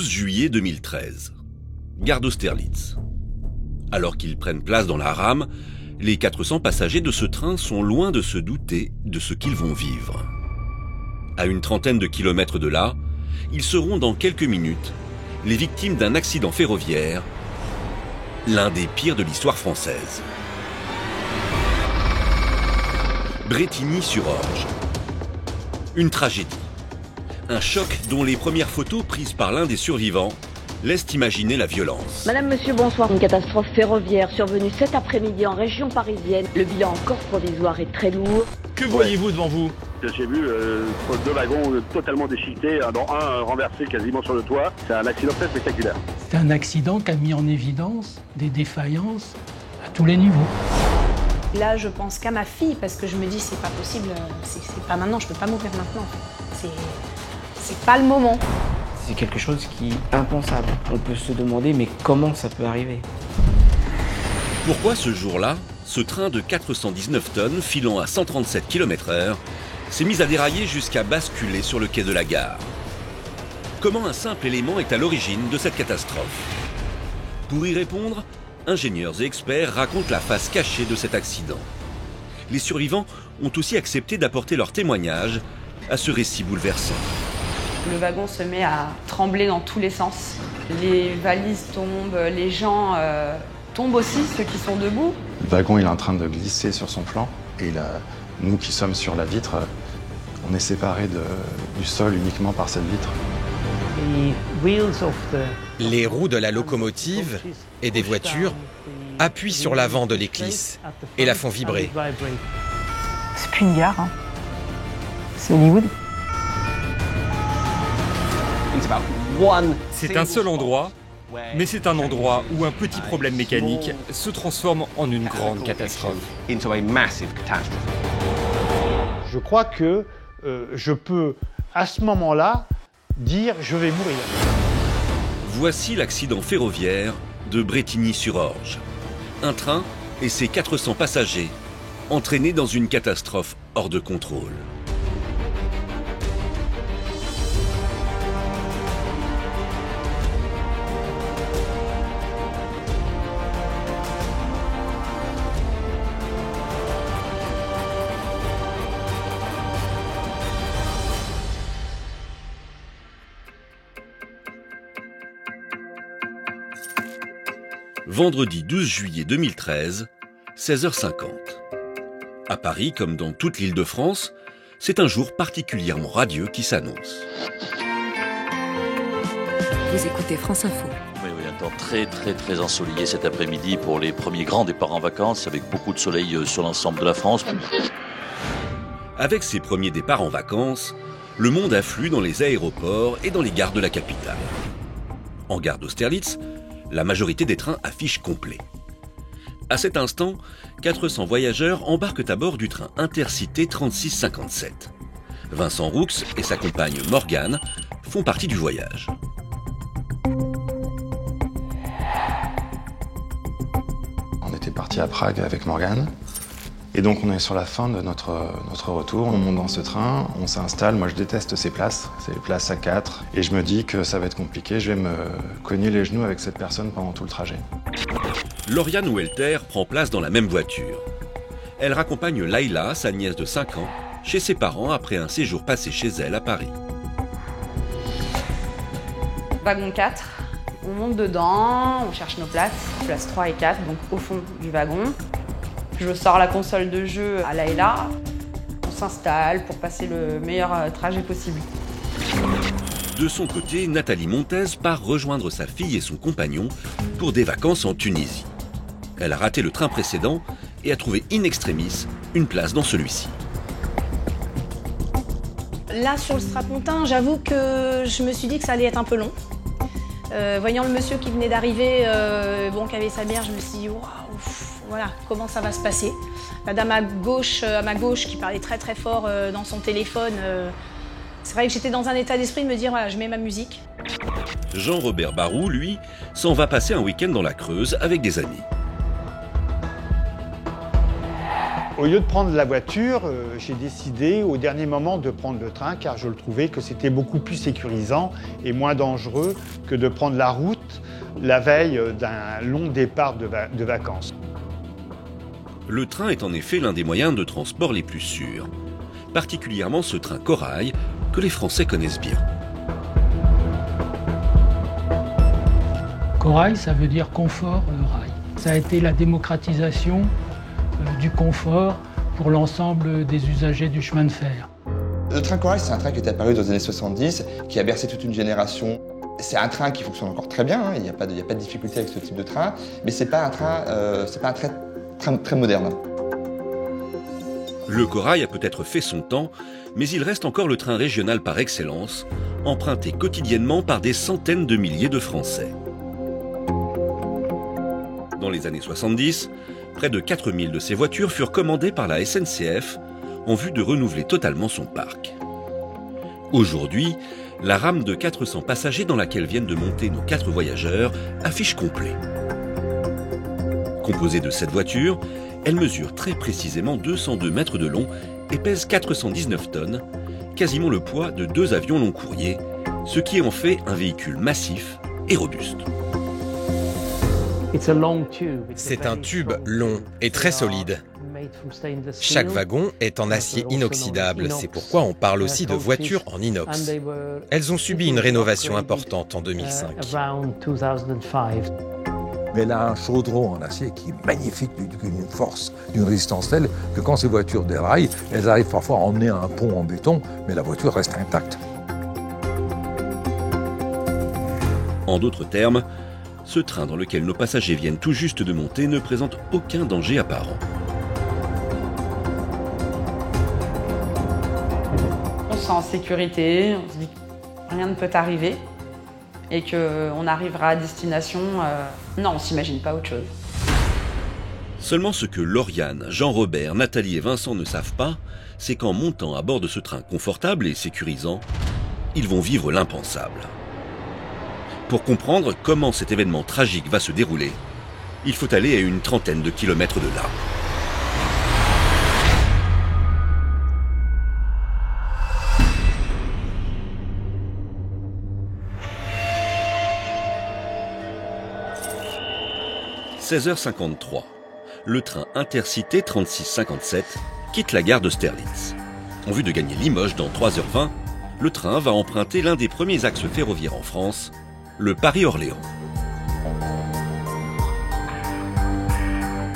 12 juillet 2013. Gare d'Austerlitz. Alors qu'ils prennent place dans la rame, les 400 passagers de ce train sont loin de se douter de ce qu'ils vont vivre. À une trentaine de kilomètres de là, ils seront dans quelques minutes les victimes d'un accident ferroviaire, l'un des pires de l'histoire française. Brétigny-sur-Orge. Une tragédie. Un choc dont les premières photos prises par l'un des survivants laissent imaginer la violence. Madame, monsieur, bonsoir. Une catastrophe ferroviaire survenue cet après-midi en région parisienne. Le bilan encore provisoire est très lourd. Que voyez-vous devant vous? J'ai vu deux wagons totalement déchiquetés, dont un renversé quasiment sur le toit. C'est un accident très spectaculaire. C'est un accident qui a mis en évidence des défaillances à tous les niveaux. Là, je pense qu'à ma fille, parce que je me dis, c'est pas possible, c'est pas maintenant, je peux pas mourir maintenant. C'est pas le moment. C'est quelque chose qui est impensable. On peut se demander, mais comment ça peut arriver? Pourquoi ce jour-là, ce train de 419 tonnes filant à 137 km/h s'est mis à dérailler jusqu'à basculer sur le quai de la gare? Comment un simple élément est à l'origine de cette catastrophe? Pour y répondre, ingénieurs et experts racontent la face cachée de cet accident. Les survivants ont aussi accepté d'apporter leur témoignage à ce récit bouleversant. Le wagon se met à trembler dans tous les sens. Les valises tombent, les gens tombent aussi, ceux qui sont debout. Le wagon il est en train de glisser sur son flanc et nous qui sommes sur la vitre, on est séparés du sol uniquement par cette vitre. Les roues de la locomotive et des voitures appuient sur l'avant de l'éclisse et la font vibrer. C'est plus une gare, hein. C'est Hollywood. C'est un seul endroit, mais c'est un endroit où un petit problème mécanique se transforme en une grande catastrophe. Je crois que je peux, à ce moment-là, dire « je vais mourir ». Voici l'accident ferroviaire de Brétigny-sur-Orge. Un train et ses 400 passagers entraînés dans une catastrophe hors de contrôle. Vendredi 12 juillet 2013, 16h50. À Paris, comme dans toute l'Île-de-France, c'est un jour particulièrement radieux qui s'annonce. Vous écoutez France Info. Oui, un temps très ensoleillé cet après-midi pour les premiers grands départs en vacances, avec beaucoup de soleil sur l'ensemble de la France. Avec ses premiers départs en vacances, le monde afflue dans les aéroports et dans les gares de la capitale. En gare d'Austerlitz, la majorité des trains affichent complet. À cet instant, 400 voyageurs embarquent à bord du train Intercité 3657. Vincent Roux et sa compagne Morgane font partie du voyage. On était parti à Prague avec Morgane. Et donc on est sur la fin de notre retour, on monte dans ce train, on s'installe. Moi je déteste ces places, c'est les places à 4. Et je me dis que ça va être compliqué, je vais me cogner les genoux avec cette personne pendant tout le trajet. Lauriane Welter prend place dans la même voiture. Elle raccompagne Laïla, sa nièce de 5 ans, chez ses parents après un séjour passé chez elle à Paris. Wagon 4, on monte dedans, on cherche nos places 3 et 4, donc au fond du wagon. Je sors la console de jeu à Laïla, on s'installe pour passer le meilleur trajet possible. De son côté, Nathalie Montez part rejoindre sa fille et son compagnon pour des vacances en Tunisie. Elle a raté le train précédent et a trouvé in extremis une place dans celui-ci. Là, sur le strapontin, j'avoue que je me suis dit que ça allait être un peu long. Voyant le monsieur qui venait d'arriver, qui avait sa bière, je me suis dit, waouh, voilà, comment ça va se passer. La dame à ma gauche, qui parlait très fort dans son téléphone, c'est vrai que j'étais dans un état d'esprit de me dire, voilà, je mets ma musique. Jean-Robert Barou, lui, s'en va passer un week-end dans la Creuse avec des amis. Au lieu de prendre la voiture, j'ai décidé au dernier moment de prendre le train car je le trouvais que c'était beaucoup plus sécurisant et moins dangereux que de prendre la route la veille d'un long départ de vacances. Le train est en effet l'un des moyens de transport les plus sûrs, particulièrement ce train Corail que les Français connaissent bien. Corail, ça veut dire confort rail. Ça a été la démocratisation du confort pour l'ensemble des usagers du chemin de fer. Le train Corail, c'est un train qui est apparu dans les années 70, qui a bercé toute une génération. C'est un train qui fonctionne encore très bien, hein. Il n'y a pas de difficulté avec ce type de train, mais c'est pas un train très moderne. Le Corail a peut-être fait son temps, mais il reste encore le train régional par excellence, emprunté quotidiennement par des centaines de milliers de Français. Dans les années 70, près de 4000 de ces voitures furent commandées par la SNCF en vue de renouveler totalement son parc. Aujourd'hui, la rame de 400 passagers dans laquelle viennent de monter nos 4 voyageurs affiche complet. Composée de 7 voitures, elle mesure très précisément 202 mètres de long et pèse 419 tonnes, quasiment le poids de 2 avions long courrier, ce qui en fait un véhicule massif et robuste. C'est un tube long et très solide. Chaque wagon est en acier inoxydable, c'est pourquoi on parle aussi de voitures en inox. Elles ont subi une rénovation importante en 2005. Mais elle a un chaudron en acier qui est magnifique, d'une force, d'une résistance telle que quand ces voitures déraillent, elles arrivent parfois à emmener un pont en béton, mais la voiture reste intacte. En d'autres termes, ce train dans lequel nos passagers viennent tout juste de monter ne présente aucun danger apparent. On se sent en sécurité, on se dit que rien ne peut arriver et qu'on arrivera à destination. Non, on ne s'imagine pas autre chose. Seulement ce que Lauriane, Jean-Robert, Nathalie et Vincent ne savent pas, c'est qu'en montant à bord de ce train confortable et sécurisant, ils vont vivre l'impensable. Pour comprendre comment cet événement tragique va se dérouler, il faut aller à une trentaine de kilomètres de là. « 16h53, le train Intercité 3657 quitte la gare d'Austerlitz. En vue de gagner Limoges dans 3h20, le train va emprunter l'un des premiers axes ferroviaires en France, le Paris-Orléans.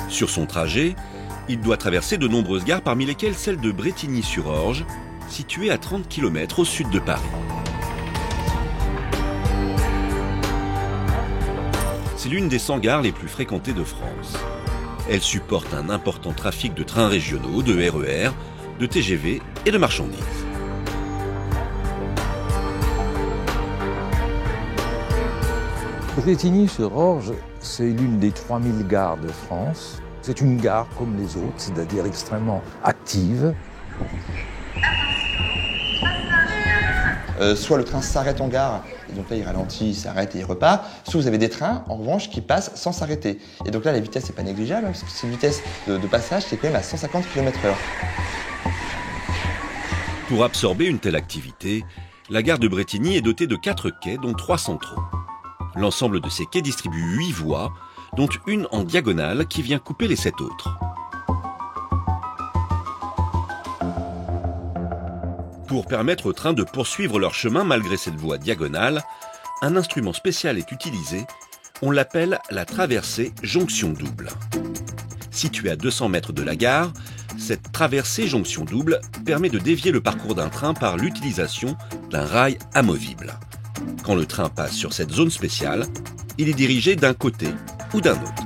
Sur son trajet, il doit traverser de nombreuses gares, parmi lesquelles celle de Brétigny-sur-Orge, située à 30 km au sud de Paris. C'est l'une des 100 gares les plus fréquentées de France. Elle supporte un important trafic de trains régionaux, de RER, de TGV et de marchandises. Brétigny-sur-Orge, c'est l'une des 3000 gares de France. C'est une gare comme les autres, c'est-à-dire extrêmement active. Soit le train s'arrête en gare, et donc là il ralentit, il s'arrête et il repart. Soit vous avez des trains, en revanche, qui passent sans s'arrêter. Et donc là la vitesse n'est pas négligeable, parce que c'est une vitesse de passage qui est quand même à 150 km/h. Pour absorber une telle activité, la gare de Brétigny est dotée de 4 quais, dont 3 centraux. L'ensemble de ces quais distribue 8 voies, dont une en diagonale qui vient couper les 7 autres. Pour permettre aux trains de poursuivre leur chemin malgré cette voie diagonale, un instrument spécial est utilisé. On l'appelle la traversée jonction double. Située à 200 mètres de la gare, cette traversée jonction double permet de dévier le parcours d'un train par l'utilisation d'un rail amovible. Quand le train passe sur cette zone spéciale, il est dirigé d'un côté ou d'un autre.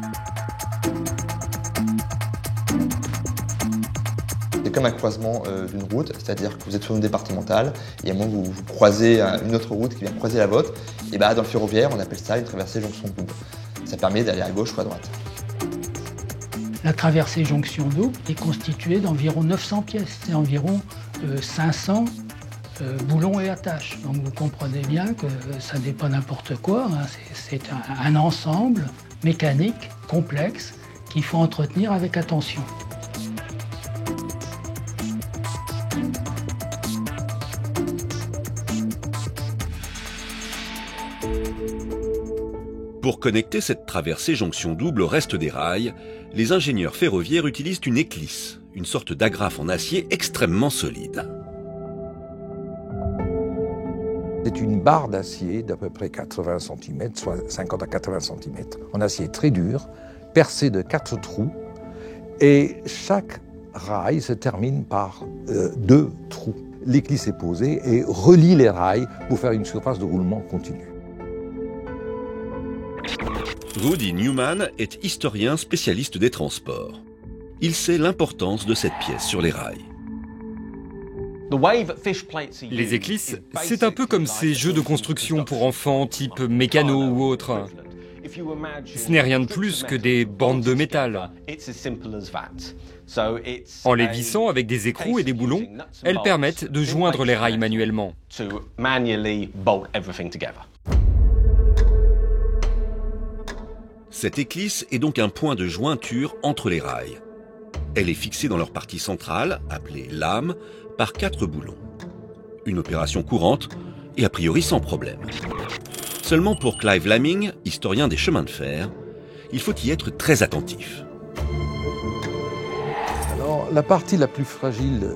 C'est comme un croisement d'une route, c'est-à-dire que vous êtes sur une départementale et à un moment vous croisez une autre route qui vient croiser la vôtre. Et dans le ferroviaire, on appelle ça une traversée jonction double. Ça permet d'aller à gauche ou à droite. La traversée jonction double est constituée d'environ 900 pièces. C'est environ 500 boulons et attaches. Donc vous comprenez bien que ça n'est pas n'importe quoi. Hein. C'est un ensemble mécanique complexe qu'il faut entretenir avec attention. Pour connecter cette traversée jonction double au reste des rails, les ingénieurs ferroviaires utilisent une éclisse, une sorte d'agrafe en acier extrêmement solide. C'est une barre d'acier d'à peu près 80 cm, soit 50 à 80 cm, en acier très dur, percée de 4 trous, et chaque rail se termine par 2 trous. L'éclisse est posée et relie les rails pour faire une surface de roulement continue. Rudy Newman est historien spécialiste des transports. Il sait l'importance de cette pièce sur les rails. Les éclisses, c'est un peu comme ces jeux de construction pour enfants type mécano ou autre. Ce n'est rien de plus que des bandes de métal. En les vissant avec des écrous et des boulons, elles permettent de joindre les rails manuellement. Cette éclisse est donc un point de jointure entre les rails. Elle est fixée dans leur partie centrale, appelée lame, par 4 boulons. Une opération courante et a priori sans problème. Seulement pour Clive Lamming, historien des chemins de fer, il faut y être très attentif. Alors, la partie la plus fragile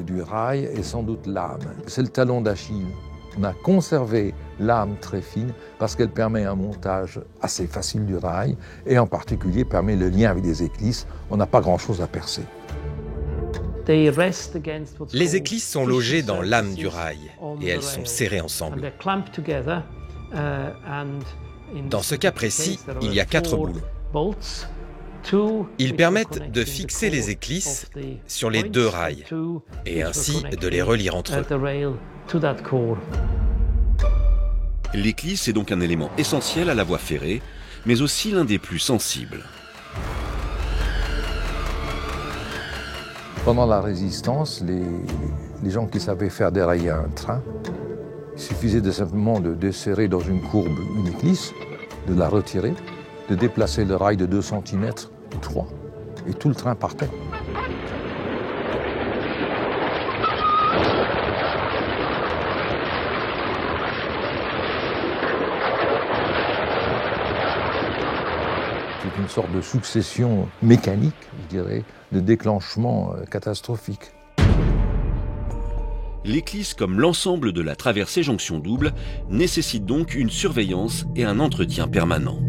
du rail est sans doute l'âme. C'est le talon d'Achille. On a conservé l'âme très fine parce qu'elle permet un montage assez facile du rail et en particulier permet le lien avec les éclisses. On n'a pas grand-chose à percer. Les éclisses sont logées dans l'âme du rail et elles sont serrées ensemble. Dans ce cas précis, il y a 4 boulons. Ils permettent de fixer les éclisses sur les 2 rails et ainsi de les relier entre eux. L'éclisse est donc un élément essentiel à la voie ferrée, mais aussi l'un des plus sensibles. Pendant la Résistance, les gens qui savaient faire dérailler un train, il suffisait simplement de desserrer dans une courbe une éclisse, de la retirer, de déplacer le rail de 2 cm ou 3, et tout le train partait. C'est une sorte de succession mécanique, je dirais, de déclenchement catastrophique. L'éclisse, comme l'ensemble de la traversée jonction double, nécessite donc une surveillance et un entretien permanent.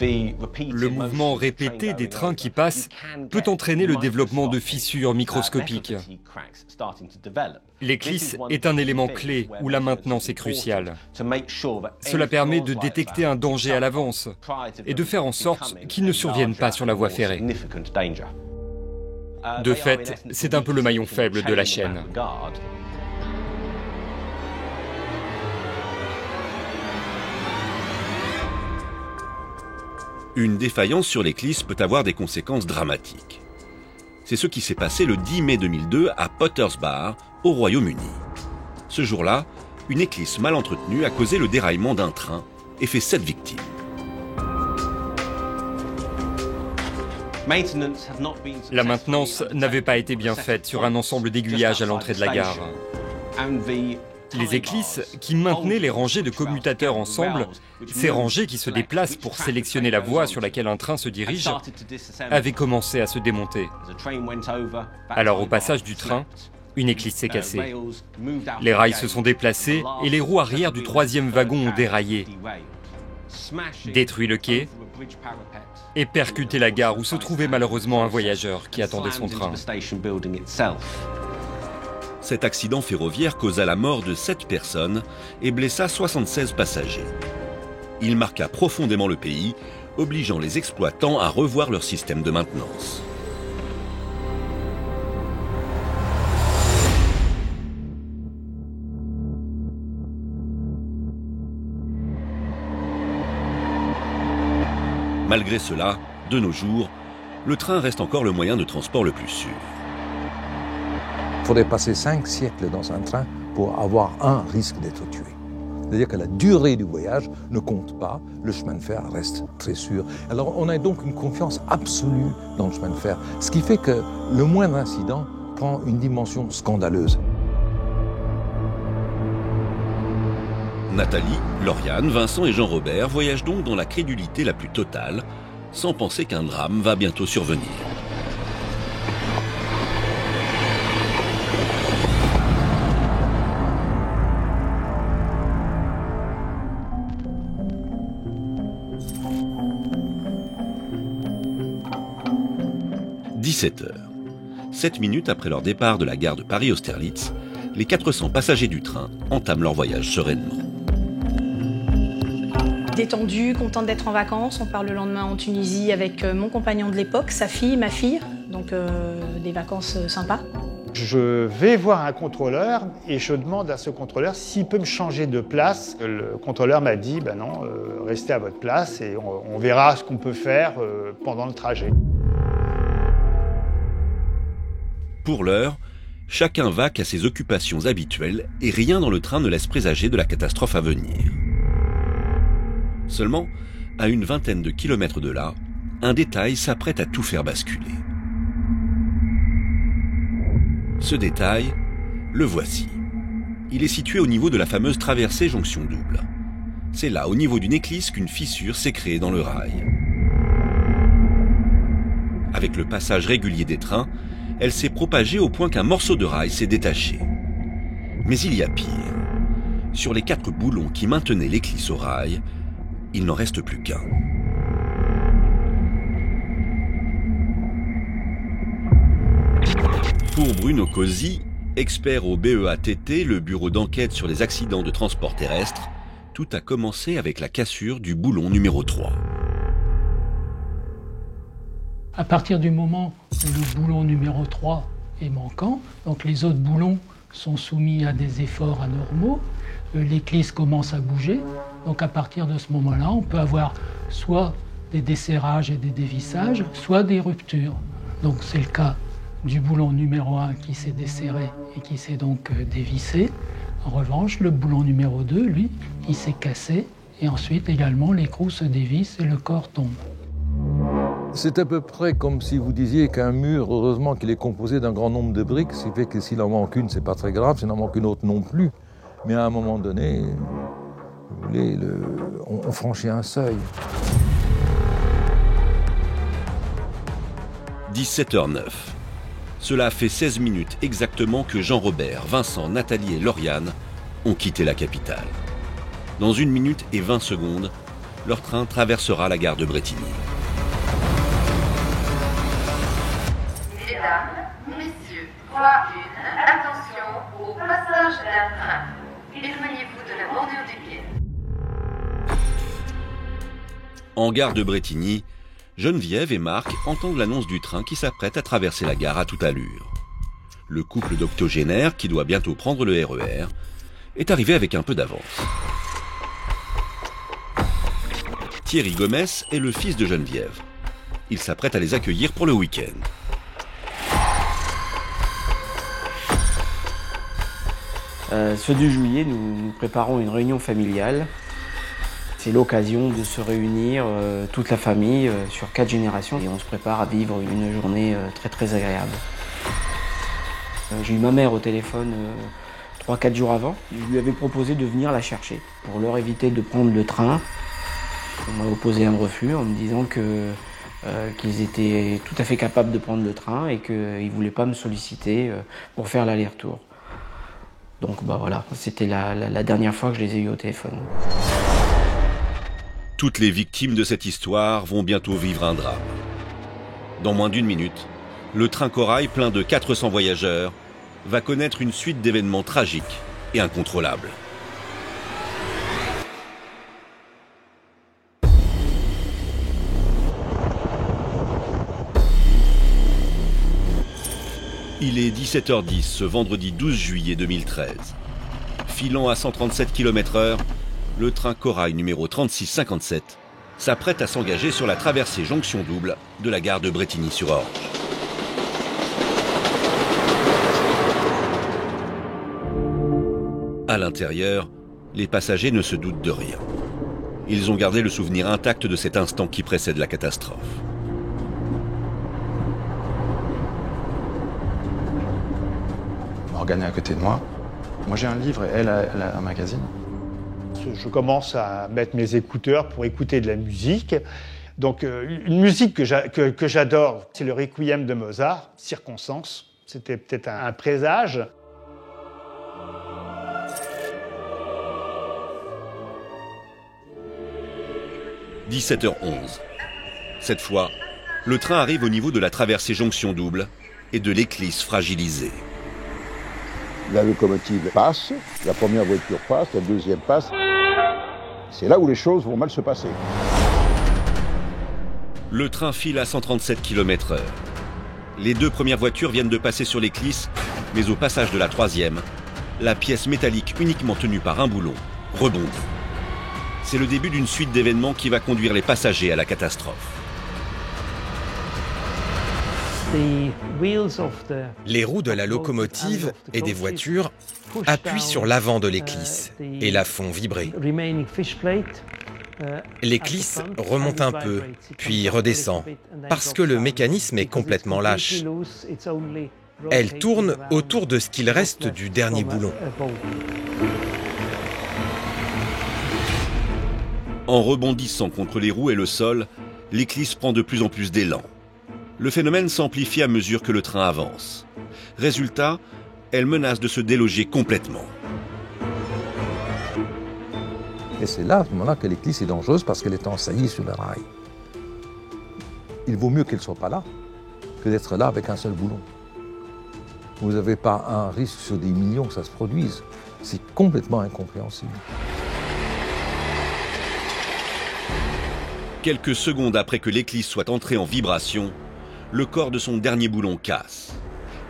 Le mouvement répété des trains qui passent peut entraîner le développement de fissures microscopiques. L'éclisse est un élément clé où la maintenance est cruciale. Cela permet de détecter un danger à l'avance et de faire en sorte qu'il ne survienne pas sur la voie ferrée. De fait, c'est un peu le maillon faible de la chaîne. Une défaillance sur l'éclisse peut avoir des conséquences dramatiques. C'est ce qui s'est passé le 10 mai 2002 à Potters Bar, au Royaume-Uni. Ce jour-là, une éclisse mal entretenue a causé le déraillement d'un train et fait 7 victimes. La maintenance n'avait pas été bien faite sur un ensemble d'aiguillages à l'entrée de la gare. Les éclisses qui maintenaient les rangées de commutateurs ensemble, ces rangées qui se déplacent pour sélectionner la voie sur laquelle un train se dirige, avaient commencé à se démonter. Alors au passage du train, une éclisse s'est cassée. Les rails se sont déplacés et les roues arrière du 3e wagon ont déraillé, détruit le quai et percuté la gare où se trouvait malheureusement un voyageur qui attendait son train. Cet accident ferroviaire causa la mort de 7 personnes et blessa 76 passagers. Il marqua profondément le pays, obligeant les exploitants à revoir leur système de maintenance. Malgré cela, de nos jours, le train reste encore le moyen de transport le plus sûr. Il faudrait passer 5 siècles dans un train pour avoir un risque d'être tué. C'est-à-dire que la durée du voyage ne compte pas, le chemin de fer reste très sûr. Alors on a donc une confiance absolue dans le chemin de fer, ce qui fait que le moindre incident prend une dimension scandaleuse. Nathalie, Lauriane, Vincent et Jean-Robert voyagent donc dans la crédulité la plus totale, sans penser qu'un drame va bientôt survenir. « 17h. 7 minutes après leur départ de la gare de Paris-Austerlitz, les 400 passagers du train entament leur voyage sereinement. Détendue, contente d'être en vacances. On part le lendemain en Tunisie avec mon compagnon de l'époque, sa fille, ma fille. Donc des vacances sympas. Je vais voir un contrôleur et je demande à ce contrôleur s'il peut me changer de place. Le contrôleur m'a dit ben non, restez à votre place et on verra ce qu'on peut faire pendant le trajet. Pour l'heure, chacun vaque à ses occupations habituelles et rien dans le train ne laisse présager de la catastrophe à venir. Seulement, à une vingtaine de kilomètres de là, un détail s'apprête à tout faire basculer. Ce détail, le voici. Il est situé au niveau de la fameuse traversée jonction double. C'est là, au niveau d'une éclisse, qu'une fissure s'est créée dans le rail. Avec le passage régulier des trains, elle s'est propagée au point qu'un morceau de rail s'est détaché. Mais il y a pire. Sur les 4 boulons qui maintenaient l'éclisse au rail, il n'en reste plus qu'un. Pour Bruno Cosi, expert au BEATT, le bureau d'enquête sur les accidents de transport terrestre, tout a commencé avec la cassure du boulon numéro 3. À partir du moment où le boulon numéro 3 est manquant, donc les autres boulons sont soumis à des efforts anormaux, l'éclisse commence à bouger, donc à partir de ce moment-là, on peut avoir soit des desserrages et des dévissages, soit des ruptures. Donc c'est le cas du boulon numéro 1 qui s'est desserré et qui s'est donc dévissé. En revanche, le boulon numéro 2, lui, il s'est cassé et ensuite également l'écrou se dévisse et le corps tombe. C'est à peu près comme si vous disiez qu'un mur, heureusement qu'il est composé d'un grand nombre de briques, ce qui fait que s'il en manque une, c'est pas très grave, s'il en manque une autre non plus. Mais à un moment donné, vous voulez, on franchit un seuil. 17h09. Cela fait 16 minutes exactement que Jean-Robert, Vincent, Nathalie et Lauriane ont quitté la capitale. Dans 1 minute et 20 secondes, leur train traversera la gare de Bretigny. Mesdames, messieurs, voie 1, attention au passage d'un train. Éloignez-vous de la bordure du quai. En gare de Bretigny, Geneviève et Marc entendent l'annonce du train qui s'apprête à traverser la gare à toute allure. Le couple d'octogénaires, qui doit bientôt prendre le RER, est arrivé avec un peu d'avance. Thierry Gomès est le fils de Geneviève. Il s'apprête à les accueillir pour le week-end. Ce 2 juillet, nous préparons une réunion familiale. C'est l'occasion de se réunir toute la famille sur 4 générations et on se prépare à vivre une journée très très agréable. J'ai eu ma mère au téléphone 3-4 jours avant. Je lui avais proposé de venir la chercher pour leur éviter de prendre le train. On m'a opposé un refus en me disant qu'ils étaient tout à fait capables de prendre le train et qu'ils ne voulaient pas me solliciter pour faire l'aller-retour. Donc bah voilà, c'était la dernière fois que je les ai eus au téléphone. Toutes les victimes de cette histoire vont bientôt vivre un drame. Dans moins d'1 minute, le train Corail, plein de 400 voyageurs, va connaître une suite d'événements tragiques et incontrôlables. Il est 17h10 ce vendredi 12 juillet 2013. Filant à 137 km/h, le train Corail numéro 3657 s'apprête à s'engager sur la traversée jonction double de la gare de Bretigny-sur-Orge. À l'intérieur, les passagers ne se doutent de rien. Ils ont gardé le souvenir intact de cet instant qui précède la catastrophe. Morgane est à côté de moi. Moi j'ai un livre et elle a un magazine. je commence à mettre mes écouteurs pour écouter de la musique. Donc une musique que j'adore, c'est le Requiem de Mozart, Circonstance. C'était peut-être un présage. « 17h11. Cette fois, le train arrive au niveau de la traversée jonction double et de l'éclisse fragilisée. La locomotive passe, la première voiture passe, la deuxième passe. C'est là où les choses vont mal se passer. Le train file à 137 km/h. Les deux premières voitures viennent de passer sur l'éclisse, mais au passage de la troisième, la pièce métallique uniquement tenue par un boulon rebondit. C'est le début d'une suite d'événements qui va conduire les passagers à la catastrophe. Les roues de la locomotive et des voitures appuient sur l'avant de l'éclisse et la font vibrer. L'éclisse remonte un peu, puis redescend, parce que le mécanisme est complètement lâche. Elle tourne autour de ce qu'il reste du dernier boulon. En rebondissant contre les roues et le sol, l'éclisse prend de plus en plus d'élan. Le phénomène s'amplifie à mesure que le train avance. Résultat, elle menace de se déloger complètement. Et c'est là, à ce moment-là, que l'éclisse est dangereuse parce qu'elle est ensaillie sur le rail. Il vaut mieux qu'elle ne soit pas là que d'être là avec un seul boulon. Vous n'avez pas un risque sur des millions que ça se produise. C'est complètement incompréhensible. Quelques secondes après que l'éclisse soit entrée en vibration, le corps de son dernier boulon casse.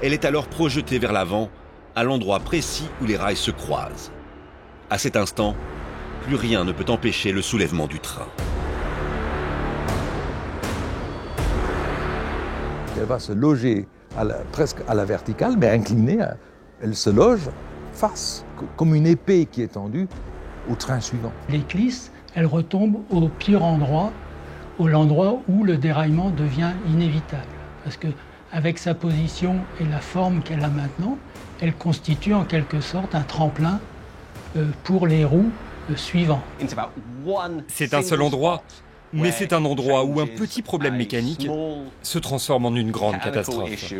Elle est alors projetée vers l'avant, à l'endroit précis où les rails se croisent. À cet instant, plus rien ne peut empêcher le soulèvement du train. Elle va se loger presque à la verticale, mais inclinée. Elle se loge face, comme une épée qui est tendue au train suivant. L'éclisse, elle retombe au pire endroit, l'endroit où le déraillement devient inévitable. Parce qu'avec sa position et la forme qu'elle a maintenant, elle constitue en quelque sorte un tremplin pour les roues suivants. C'est un seul endroit, mais c'est un endroit où un petit problème mécanique se transforme en une grande catastrophe.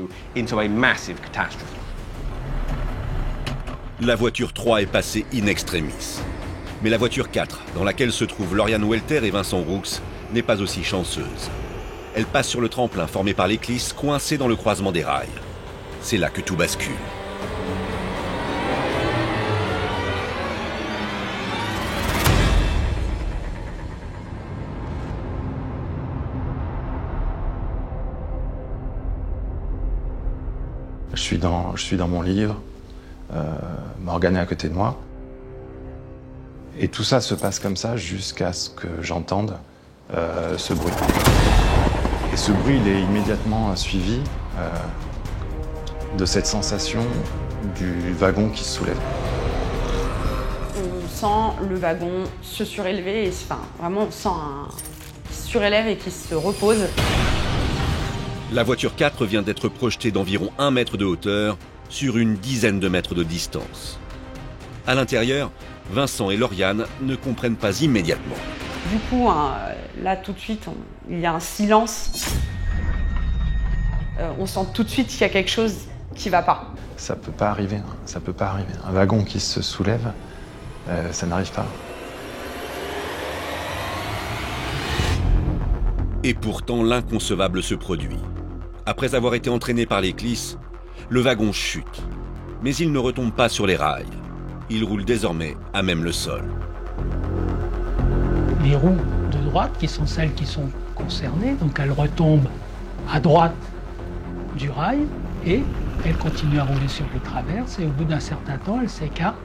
La voiture 3 est passée in extremis. Mais la voiture 4, dans laquelle se trouvent Lauriane Welter et Vincent Roux, n'est pas aussi chanceuse. Elle passe sur le tremplin formé par l'éclisse, coincée dans le croisement des rails. C'est là que tout bascule. Je suis dans mon livre, Morgane est à côté de moi. Et tout ça se passe comme ça jusqu'à ce que j'entende ce bruit. Et ce bruit, il est immédiatement suivi de cette sensation du wagon qui se soulève. On sent le wagon se surélever, vraiment on sent qui se surélève et qui se repose. La voiture 4 vient d'être projetée d'environ 1 mètre de hauteur sur une dizaine de mètres de distance. À l'intérieur, Vincent et Lauriane ne comprennent pas immédiatement. Du coup, là tout de suite, il y a un silence. On sent tout de suite qu'il y a quelque chose qui ne va pas. Ça peut pas arriver, ça peut pas arriver. Un wagon qui se soulève, ça n'arrive pas. Et pourtant, l'inconcevable se produit. Après avoir été entraîné par l'éclisse, le wagon chute. Mais il ne retombe pas sur les rails. Il roule désormais à même le sol. Les roues de droite, qui sont celles qui sont concernées, donc elles retombent à droite du rail et elles continuent à rouler sur le traverse et au bout d'un certain temps, elles s'écartent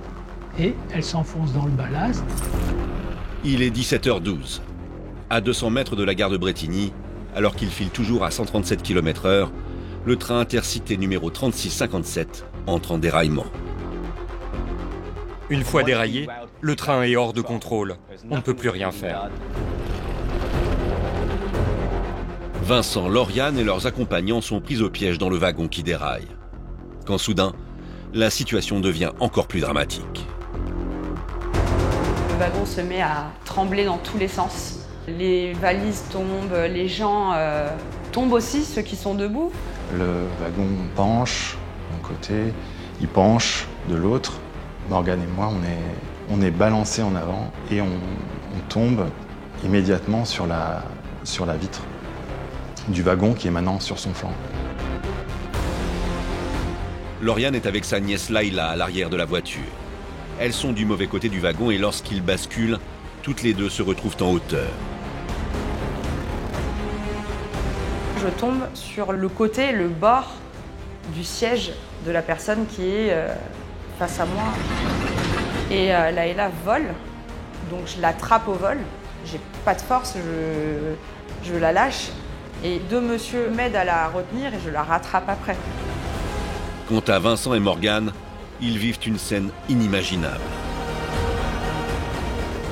et elles s'enfoncent dans le ballast. Il est 17h12. À 200 mètres de la gare de Brétigny, alors qu'il file toujours à 137 km/h, le train intercité numéro 3657 entre en déraillement. Une fois déraillé, le train est hors de contrôle. On ne peut plus rien faire. Vincent, Lauriane et leurs accompagnants sont pris au piège dans le wagon qui déraille. Quand soudain, la situation devient encore plus dramatique. wagon se met à trembler dans tous les sens. Les valises tombent, les gens tombent aussi, ceux qui sont debout. Le wagon penche d'un côté, il penche de l'autre. Morgane et moi, on est balancés en avant et on tombe immédiatement sur la vitre du wagon qui est maintenant sur son flanc. Lauriane est avec sa nièce Laïla à l'arrière de la voiture. Elles sont du mauvais côté du wagon et lorsqu'il bascule, toutes les deux se retrouvent en hauteur. Je tombe sur le côté, le bord du siège de la personne qui est face à moi. Et Laïla vole, donc je l'attrape au vol. J'ai pas de force, je la lâche. Et deux messieurs m'aident à la retenir et je la rattrape après. Quant à Vincent et Morgane, ils vivent une scène inimaginable.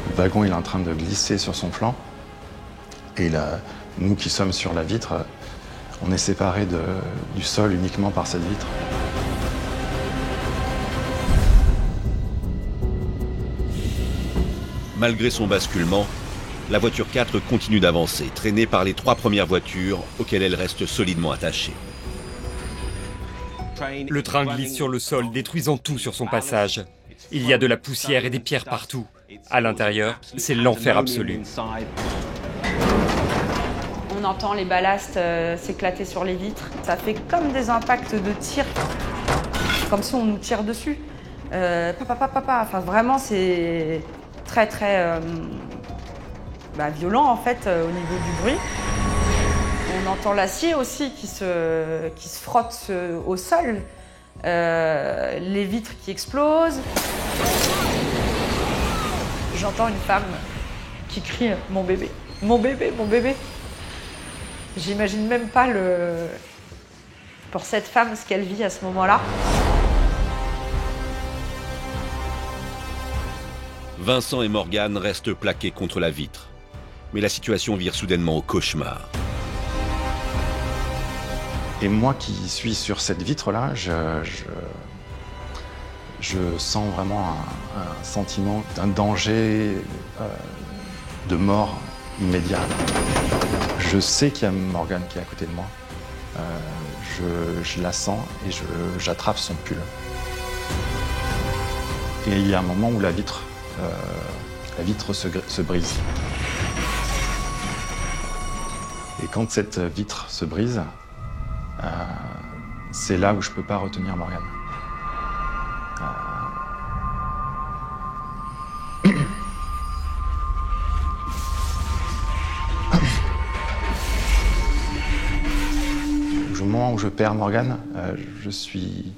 Le wagon il est en train de glisser sur son flanc. Et là, nous qui sommes sur la vitre, on est séparés du sol uniquement par cette vitre. Malgré son basculement, la voiture 4 continue d'avancer, traînée par les 3 premières voitures auxquelles elle reste solidement attachée. Le train glisse sur le sol, détruisant tout sur son passage. Il y a de la poussière et des pierres partout. À l'intérieur, c'est l'enfer absolu. On entend les ballasts s'éclater sur les vitres. Ça fait comme des impacts de tir, comme si on nous tire dessus. Papa. Enfin, vraiment, c'est très violent en fait au niveau du bruit. On entend l'acier aussi qui se frotte au sol, les vitres qui explosent. J'entends une femme qui crie « Mon bébé, mon bébé, mon bébé ». J'imagine même pas pour cette femme ce qu'elle vit à ce moment-là. Vincent et Morgane restent plaqués contre la vitre. Mais la situation vire soudainement au cauchemar. Et moi qui suis sur cette vitre-là, je sens vraiment un sentiment d'un danger de mort immédiat. Je sais qu'il y a Morgane qui est à côté de moi. Je la sens et j'attrape son pull. Et il y a un moment où la vitre se brise. Et quand cette vitre se brise, c'est là où je ne peux pas retenir Morgane. Au moment où je perds Morgane, je suis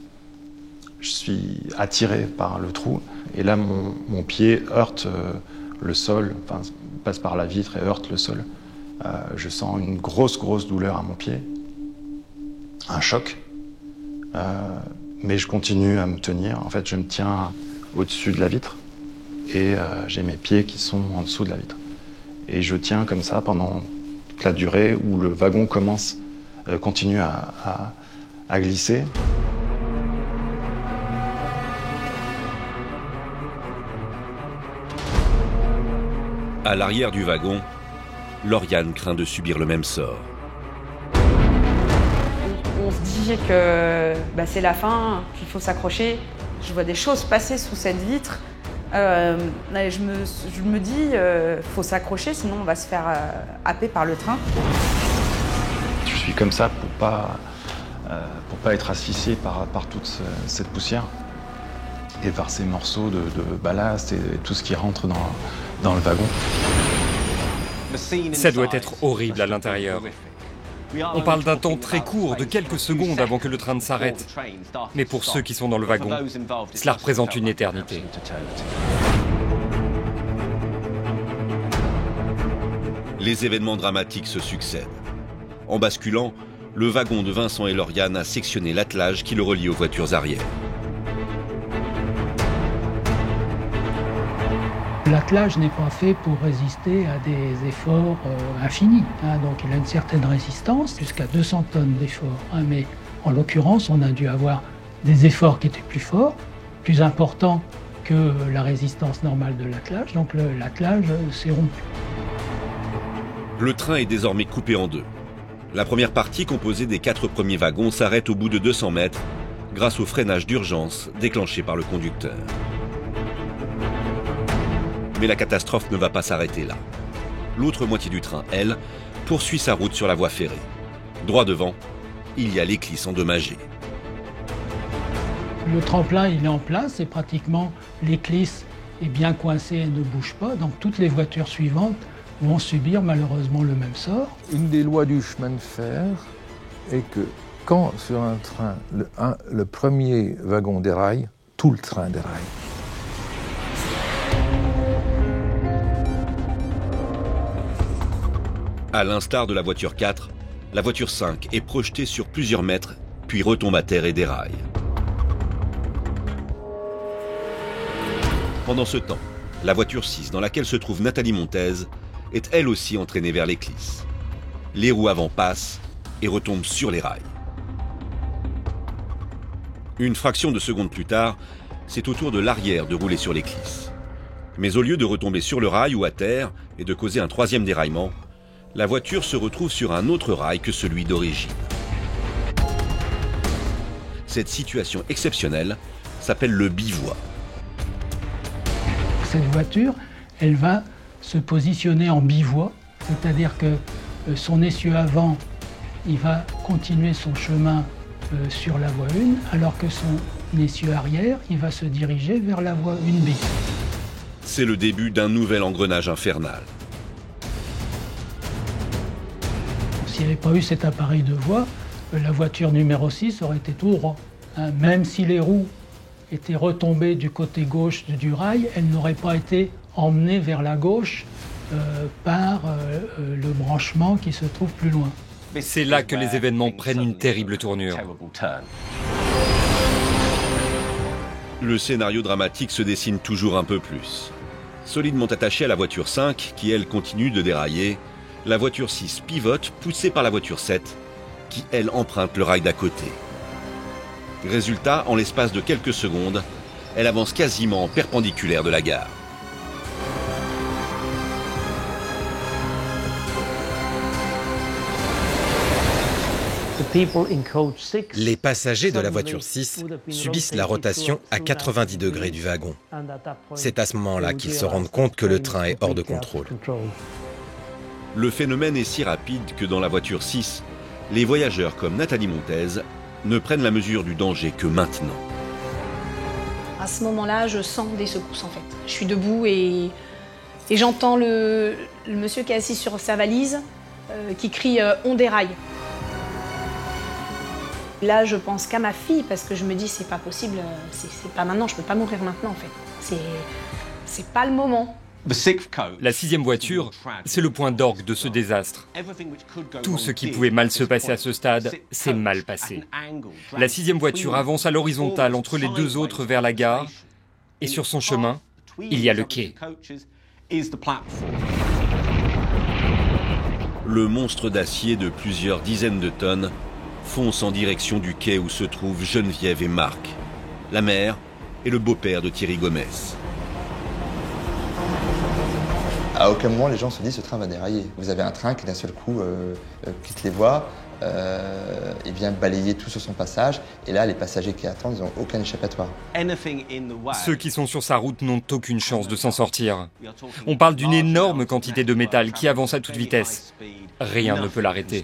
attiré par le trou. Et là, mon pied heurte le sol, enfin, passe par la vitre et heurte le sol. Je sens une grosse douleur à mon pied, un choc, mais je continue à me tenir. En fait, je me tiens au-dessus de la vitre et j'ai mes pieds qui sont en dessous de la vitre. Et je tiens comme ça pendant toute la durée où le wagon continue à glisser. À l'arrière du wagon, Lauriane craint de subir le même sort. On se dit que c'est la fin, qu'il faut s'accrocher. Je vois des choses passer sous cette vitre. Je me dis, faut s'accrocher, sinon on va se faire happer par le train. Je suis comme ça pour pas être asphyxié par toute cette poussière et par ces morceaux de ballast et tout ce qui rentre dans le wagon. Ça doit être horrible à l'intérieur. On parle d'un temps très court, de quelques secondes avant que le train ne s'arrête. Mais pour ceux qui sont dans le wagon, cela représente une éternité. Les événements dramatiques se succèdent. En basculant, le wagon de Vincent et Lauriane a sectionné l'attelage qui le relie aux voitures arrière. L'attelage n'est pas fait pour résister à des efforts infinis. Donc il a une certaine résistance, jusqu'à 200 tonnes d'efforts. Mais en l'occurrence, on a dû avoir des efforts qui étaient plus forts, plus importants que la résistance normale de l'attelage, donc l'attelage s'est rompu. Le train est désormais coupé en deux. La première partie, composée des 4 premiers wagons, s'arrête au bout de 200 mètres grâce au freinage d'urgence déclenché par le conducteur. Mais la catastrophe ne va pas s'arrêter là. L'autre moitié du train, elle, poursuit sa route sur la voie ferrée. Droit devant, il y a l'éclisse endommagée. Le tremplin, il est en place et pratiquement l'éclisse est bien coincée et ne bouge pas. Donc toutes les voitures suivantes vont subir malheureusement le même sort. Une des lois du chemin de fer est que quand sur un train, le premier wagon déraille, tout le train déraille. À l'instar de la voiture 4, la voiture 5 est projetée sur plusieurs mètres, puis retombe à terre et déraille. Pendant ce temps, la voiture 6, dans laquelle se trouve Nathalie Montez, est elle aussi entraînée vers l'éclisse. Les roues avant passent et retombent sur les rails. Une fraction de seconde plus tard, c'est au tour de l'arrière de rouler sur l'éclisse. Mais au lieu de retomber sur le rail ou à terre et de causer un troisième déraillement, la voiture se retrouve sur un autre rail que celui d'origine. Cette situation exceptionnelle s'appelle le bivouac. Cette voiture, elle va se positionner en bivouac, c'est-à-dire que son essieu avant, il va continuer son chemin sur la voie 1, alors que son essieu arrière, il va se diriger vers la voie 1B. C'est le début d'un nouvel engrenage infernal. S'il n'y avait pas eu cet appareil de voie, la voiture numéro 6 aurait été tout droit. Même si les roues étaient retombées du côté gauche du rail, elles n'auraient pas été emmenées vers la gauche par le branchement qui se trouve plus loin. C'est là que les événements prennent une terrible tournure. Le scénario dramatique se dessine toujours un peu plus. Solidement attachée à la voiture 5, qui elle continue de dérailler, la voiture 6 pivote, poussée par la voiture 7, qui elle emprunte le rail d'à côté. Résultat, en l'espace de quelques secondes, elle avance quasiment perpendiculaire de la gare. Les passagers de la voiture 6 subissent la rotation à 90 degrés du wagon. C'est à ce moment-là qu'ils se rendent compte que le train est hors de contrôle. Le phénomène est si rapide que dans la voiture 6, les voyageurs comme Nathalie Montez ne prennent la mesure du danger que maintenant. À ce moment-là, je sens des secousses en fait. Je suis debout et j'entends le monsieur qui est assis sur sa valise qui crie « on déraille ». Là, je pense qu'à ma fille parce que je me dis c'est pas possible, c'est pas maintenant, je peux pas mourir maintenant en fait. C'est pas le moment. La 6e voiture, c'est le point d'orgue de ce désastre. Tout ce qui pouvait mal se passer à ce stade, s'est mal passé. La 6e voiture avance à l'horizontale entre les deux autres vers la gare, et sur son chemin, il y a le quai. Le monstre d'acier de plusieurs dizaines de tonnes fonce en direction du quai où se trouvent Geneviève et Marc, la mère et le beau-père de Thierry Gomez. À aucun moment les gens se disent ce train va dérailler. Vous avez un train qui d'un seul coup quitte les voies et vient balayer tout sur son passage. Et là, les passagers qui attendent, ils n'ont aucun échappatoire. Ceux qui sont sur sa route n'ont aucune chance de s'en sortir. On parle d'une énorme quantité de métal qui avance à toute vitesse. Rien ne peut l'arrêter.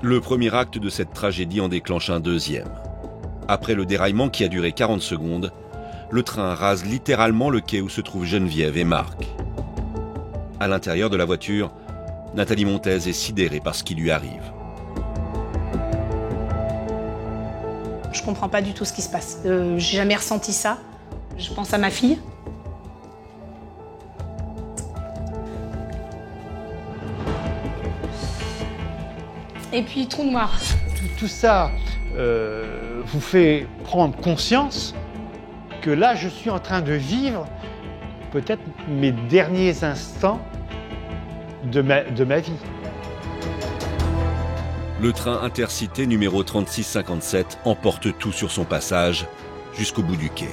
Le premier acte de cette tragédie en déclenche un deuxième. Après le déraillement qui a duré 40 secondes, le train rase littéralement le quai où se trouvent Geneviève et Marc. À l'intérieur de la voiture, Nathalie Montez est sidérée par ce qui lui arrive. Je comprends pas du tout ce qui se passe. J'ai jamais ressenti ça. Je pense à ma fille. Et puis, trou noir. Tout ça vous fait prendre conscience que là, je suis en train de vivre peut-être mes derniers instants de ma vie. Le train intercité numéro 3657 emporte tout sur son passage jusqu'au bout du quai.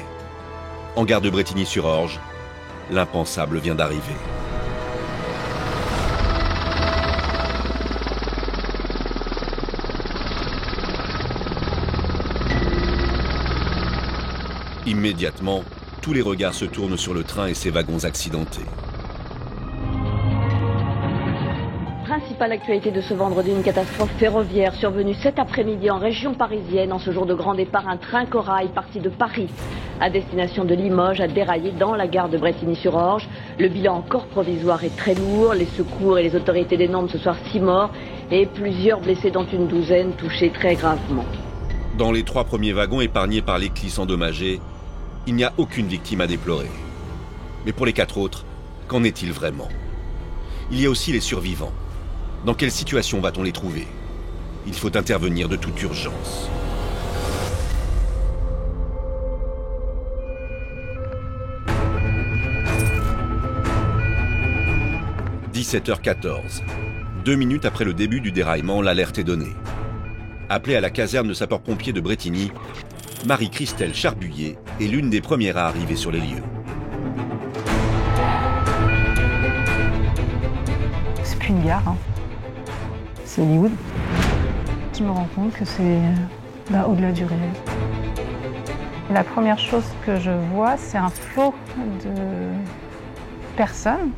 En gare de Brétigny-sur-Orge, l'impensable vient d'arriver. Immédiatement, tous les regards se tournent sur le train et ses wagons accidentés. Principale actualité de ce vendredi, une catastrophe ferroviaire survenue cet après-midi en région parisienne. En ce jour de grand départ, un train corail parti de Paris à destination de Limoges a déraillé dans la gare de Brétigny-sur-Orge. Le bilan encore provisoire est très lourd. Les secours et les autorités dénombrent ce soir 6 morts et plusieurs blessés, dont une douzaine touchés très gravement. Dans les 3 premiers wagons épargnés par l'éclisse endommagée, il n'y a aucune victime à déplorer. Mais pour les 4 autres, qu'en est-il vraiment? Il y a aussi les survivants. Dans quelle situation va-t-on les trouver? Il faut intervenir de toute urgence. « 17h14. 2 minutes après le début du déraillement, l'alerte est donnée. Appelée à la caserne de sapeurs-pompiers de Brétigny, Marie-Christelle Charbuyer est l'une des premières à arriver sur les lieux. C'est plus une gare, hein. C'est Hollywood. Je me rends compte que c'est au-delà du réel. La première chose que je vois, c'est un flot de personnes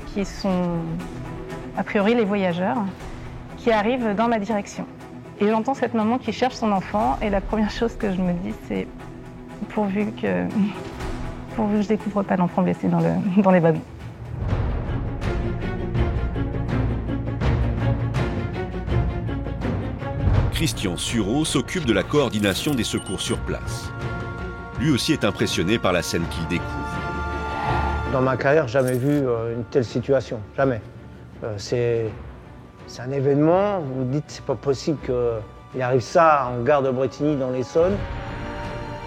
qui sont, a priori, les voyageurs, qui arrivent dans ma direction. Et j'entends cette maman qui cherche son enfant, et la première chose que je me dis, c'est pourvu que je découvre pas d'enfants blessés dans les wagons. Christian Sureau s'occupe de la coordination des secours sur place. Lui aussi est impressionné par la scène qu'il découvre. Dans ma carrière, jamais vu une telle situation, jamais. C'est un événement, vous vous dites c'est pas possible qu'il arrive ça en gare de Brétigny dans l'Essonne.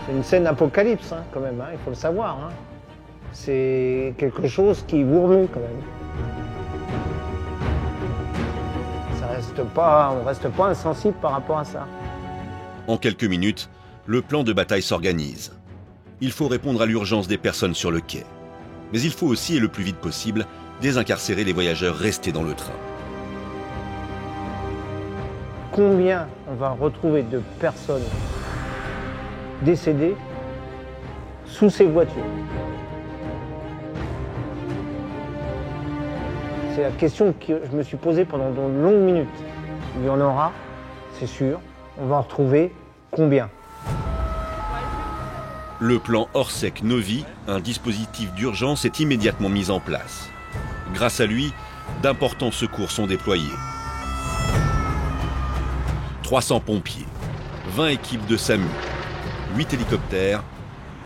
C'est une scène d'apocalypse quand même, il faut le savoir. C'est quelque chose qui vous remue quand même. On ne reste pas insensible par rapport à ça. En quelques minutes, le plan de bataille s'organise. Il faut répondre à l'urgence des personnes sur le quai. Mais il faut aussi, et le plus vite possible, désincarcérer les voyageurs restés dans le train. Combien on va retrouver de personnes décédées sous ces voitures? C'est la question que je me suis posée pendant de longues minutes. Il y en aura, c'est sûr. On va en retrouver combien? Le plan Orsec-Novi, un dispositif d'urgence, est immédiatement mis en place. Grâce à lui, d'importants secours sont déployés. 300 pompiers, 20 équipes de SAMU, 8 hélicoptères,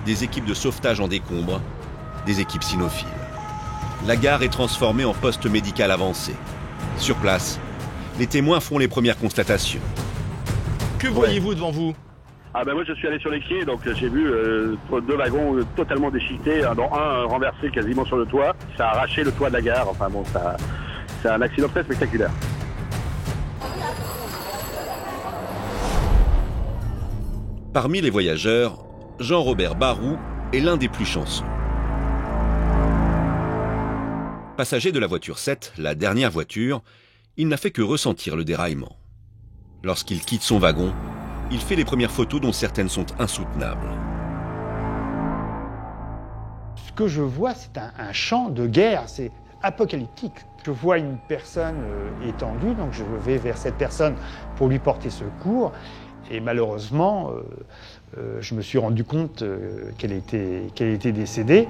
des équipes de sauvetage en décombres, des équipes cynophiles. La gare est transformée en poste médical avancé. Sur place, les témoins font les premières constatations. Que voyez-vous devant vous? Moi je suis allé sur les quais, donc j'ai vu 2 wagons totalement déchiquetés, dont un renversé quasiment sur le toit. Ça a arraché le toit de la gare, c'est un accident très spectaculaire. Parmi les voyageurs, Jean-Robert Barou est l'un des plus chanceux. Passager de la voiture 7, la dernière voiture, il n'a fait que ressentir le déraillement. Lorsqu'il quitte son wagon, il fait les premières photos dont certaines sont insoutenables. Ce que je vois, c'est un champ de guerre, c'est apocalyptique. Je vois une personne étendue, donc je vais vers cette personne pour lui porter secours. Et malheureusement, je me suis rendu compte qu'elle était décédée.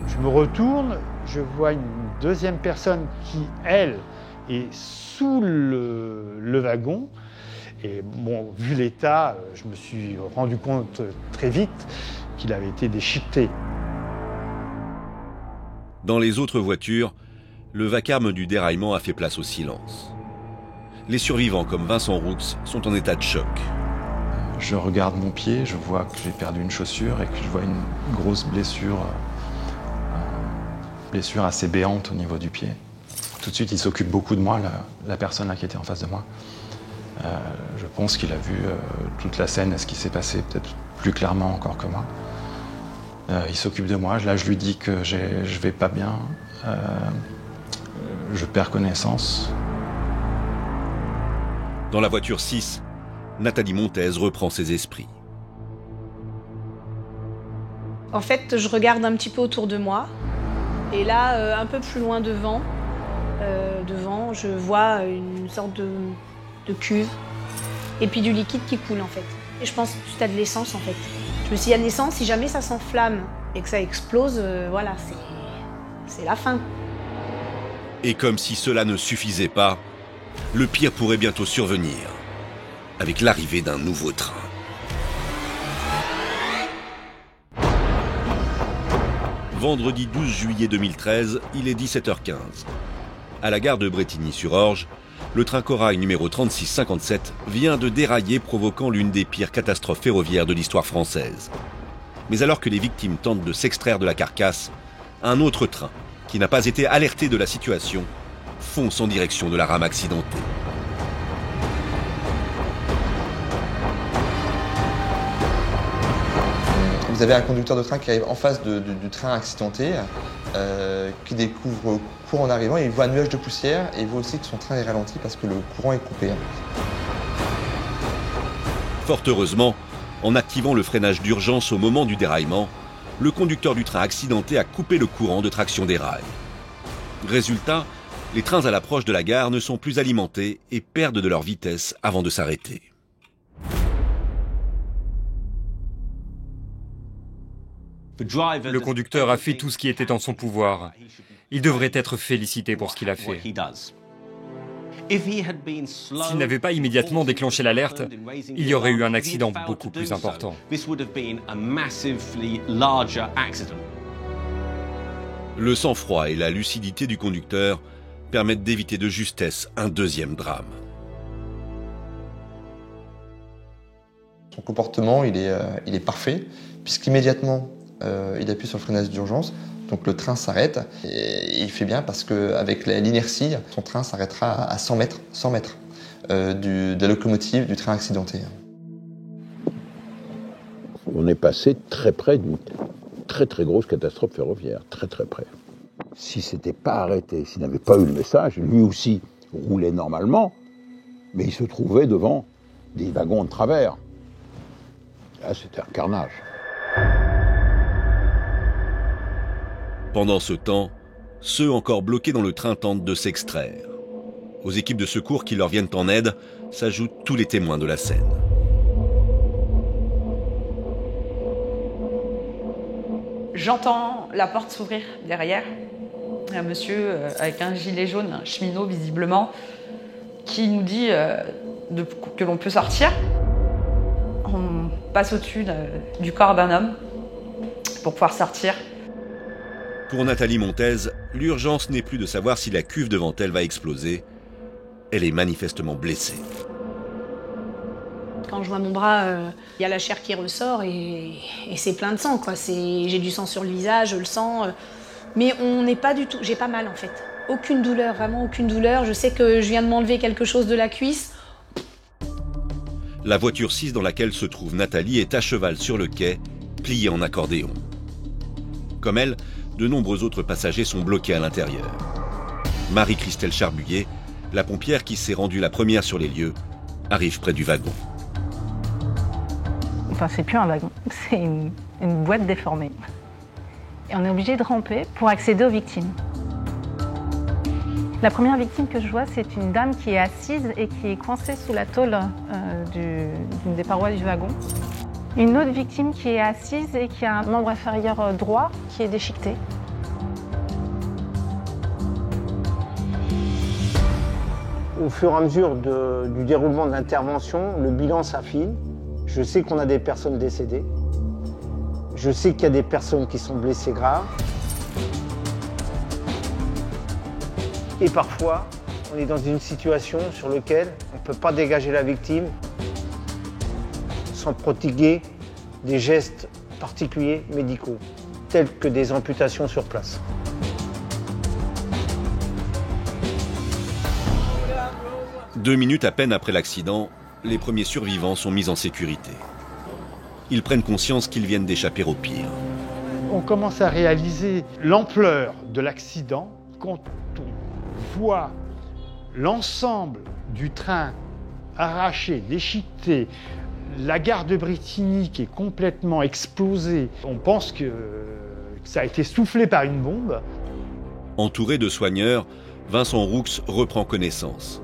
Je me retourne, je vois une deuxième personne qui, elle, est sous le wagon. Et bon, vu l'état, je me suis rendu compte très vite qu'il avait été déchiqueté. Dans les autres voitures, le vacarme du déraillement a fait place au silence. Les survivants, comme Vincent Roux, sont en état de choc. Je regarde mon pied, je vois que j'ai perdu une chaussure et que je vois une grosse blessure assez béante au niveau du pied. Tout de suite, il s'occupe beaucoup de moi, la personne là qui était en face de moi. Je pense qu'il a vu toute la scène, ce qui s'est passé peut-être plus clairement encore que moi. Il s'occupe de moi, là je lui dis que je vais pas bien, je perds connaissance. Dans la voiture 6, Nathalie Montez reprend ses esprits. En fait, je regarde un petit peu autour de moi. Et là, un peu plus loin devant, je vois une sorte de cuve. Et puis du liquide qui coule, en fait. Et je pense que tu as de l'essence, en fait. Je me suis dit, il y a de l'essence, si jamais ça s'enflamme et que ça explose, voilà, c'est la fin. Et comme si cela ne suffisait pas, le pire pourrait bientôt survenir, avec l'arrivée d'un nouveau train. Vendredi 12 juillet 2013, il est 17h15. À la gare de Brétigny-sur-Orge, le train Corail numéro 3657 vient de dérailler, provoquant l'une des pires catastrophes ferroviaires de l'histoire française. Mais alors que les victimes tentent de s'extraire de la carcasse, un autre train, qui n'a pas été alerté de la situation, fonce en direction de la rame accidentée. Vous avez un conducteur de train qui arrive en face du train accidenté, qui découvre le courant en arrivant, et il voit un nuage de poussière, et il voit aussi que son train est ralenti parce que le courant est coupé. Fort heureusement, en activant le freinage d'urgence au moment du déraillement, le conducteur du train accidenté a coupé le courant de traction des rails. Résultat, les trains à l'approche de la gare ne sont plus alimentés et perdent de leur vitesse avant de s'arrêter. Le conducteur a fait tout ce qui était en son pouvoir. Il devrait être félicité pour ce qu'il a fait. S'il n'avait pas immédiatement déclenché l'alerte, il y aurait eu un accident beaucoup plus important. Le sang-froid et la lucidité du conducteur permettent d'éviter de justesse un deuxième drame. Son comportement, il est parfait, puisqu'immédiatement, il appuie sur le freinage d'urgence, donc le train s'arrête, et il fait bien parce qu'avec l'inertie, son train s'arrêtera à 100 mètres de la locomotive du train accidenté. On est passé très près d'une très très grosse catastrophe ferroviaire, très très près. Si c'était pas arrêté, s'il n'avait pas eu le message, lui aussi roulait normalement, mais il se trouvait devant des wagons de travers. Là, c'était un carnage. Pendant ce temps, ceux encore bloqués dans le train tentent de s'extraire. Aux équipes de secours qui leur viennent en aide s'ajoutent tous les témoins de la scène. J'entends la porte s'ouvrir derrière. Un monsieur avec un gilet jaune, un cheminot visiblement, qui nous dit que l'on peut sortir. On passe au-dessus du corps d'un homme pour pouvoir sortir. Pour Nathalie Montez, l'urgence n'est plus de savoir si la cuve devant elle va exploser. Elle est manifestement blessée. Quand je vois mon bras, y a la chair qui ressort et c'est plein de sang, quoi. J'ai du sang sur le visage, je le sens. Mais on n'est pas du tout... J'ai pas mal, en fait. Aucune douleur, vraiment aucune douleur. Je sais que je viens de m'enlever quelque chose de la cuisse. La voiture 6 dans laquelle se trouve Nathalie est à cheval sur le quai, pliée en accordéon. Comme elle, de nombreux autres passagers sont bloqués à l'intérieur. Marie-Christelle Charbullier, la pompière qui s'est rendue la première sur les lieux, arrive près du wagon. Enfin, c'est plus un wagon, c'est une boîte déformée. Et on est obligé de ramper pour accéder aux victimes. La première victime que je vois, c'est une dame qui est assise et qui est coincée sous la tôle d'une des parois du wagon. Une autre victime qui est assise et qui a un membre inférieur droit qui est déchiqueté. Au fur et à mesure du déroulement de l'intervention, le bilan s'affine. Je sais qu'on a des personnes décédées. Je sais qu'il y a des personnes qui sont blessées graves. Et parfois, on est dans une situation sur laquelle on ne peut pas dégager la victime sans prodiguer des gestes particuliers médicaux, tels que des amputations sur place. 2 minutes à peine après l'accident, les premiers survivants sont mis en sécurité. Ils prennent conscience qu'ils viennent d'échapper au pire. On commence à réaliser l'ampleur de l'accident quand on voit l'ensemble du train arraché, déchiqueté, la gare de Bretigny qui est complètement explosée. On pense que ça a été soufflé par une bombe. Entouré de soigneurs, Vincent Roux reprend connaissance.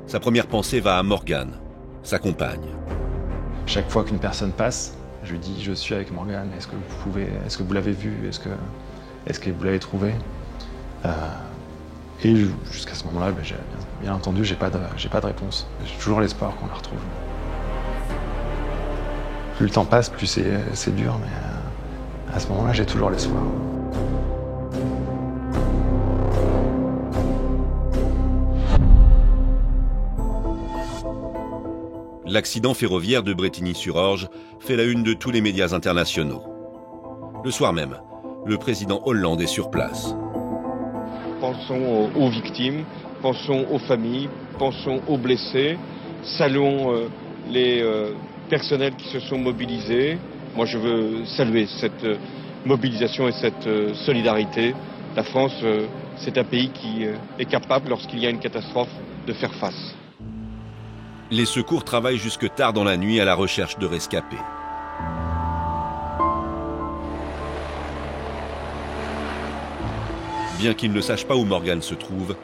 Sa première pensée va à Morgane, sa compagne. Chaque fois qu'une personne passe, je lui dis « Je suis avec Morgane, est-ce que vous l'avez vu, est-ce que vous l'avez trouvé ?» Et jusqu'à ce moment-là, bien entendu, j'ai pas de réponse. J'ai toujours l'espoir qu'on la retrouve. Plus le temps passe, plus c'est dur, mais à ce moment-là, j'ai toujours l'espoir. L'accident ferroviaire de Brétigny-sur-Orge fait la une de tous les médias internationaux. Le soir même, le président Hollande est sur place. Pensons aux victimes, pensons aux familles, pensons aux blessés, saluons les personnels qui se sont mobilisés. Moi, je veux saluer cette mobilisation et cette solidarité. La France, c'est un pays qui est capable, lorsqu'il y a une catastrophe, de faire face. Les secours travaillent jusque tard dans la nuit à la recherche de rescapés. Bien qu'il ne sache pas où Morgane se trouve,